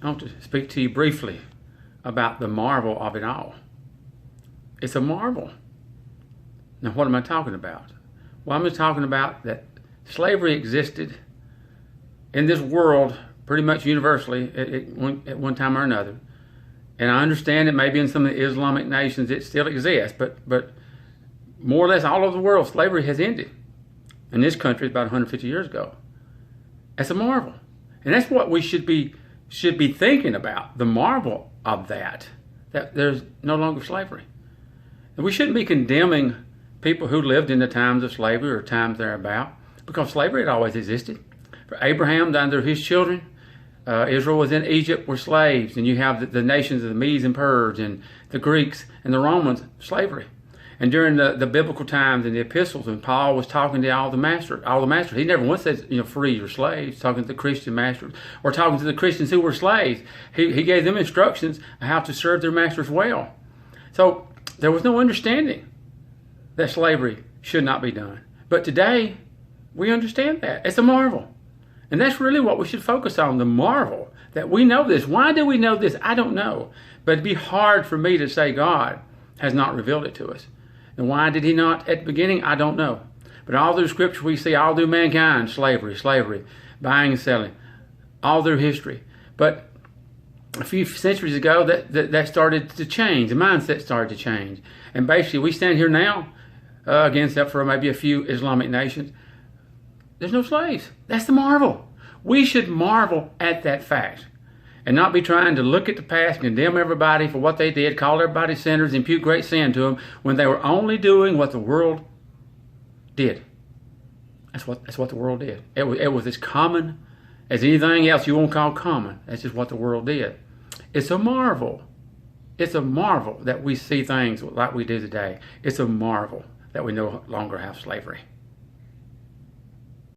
I want to speak to you briefly about the marvel of it all. It's a marvel. Now, what am I talking about? Well, I'm just talking about that slavery existed in this world pretty much universally at one time or another. And I understand that maybe in some of the Islamic nations it still exists, but more or less all over the world, slavery has ended. In this country, about 150 years ago. That's a marvel. And that's what we should be thinking about, the marvel of that there's no longer slavery. And we shouldn't be condemning people who lived in the times of slavery or times thereabout, because slavery had always existed. For Abraham, under his children, Israel was in Egypt, were slaves, and you have the nations of the Medes and Persians and the Greeks and the Romans, slavery. And during the biblical times in the epistles, when Paul was talking to all the masters, he never once said, free your slaves, talking to the Christian masters, or talking to the Christians who were slaves. He gave them instructions on how to serve their masters well. So there was no understanding that slavery should not be done. But today, we understand that. It's a marvel. And that's really what we should focus on, the marvel, that we know this. Why do we know this? I don't know. But it'd be hard for me to say God has not revealed it to us. And why did he not at the beginning? I don't know. But all through Scripture we see all through mankind, slavery, buying and selling, all through history. But a few centuries ago that started to change. The mindset started to change. And basically we stand here now, again, except for maybe a few Islamic nations, there's no slaves. That's the marvel. We should marvel at that fact. And not be trying to look at the past, condemn everybody for what they did, call everybody sinners, impute great sin to them, when they were only doing what the world did. That's what the world did. It was as common as anything else you won't call common. That's just what the world did. It's a marvel. It's a marvel that we see things like we do today. It's a marvel that we no longer have slavery.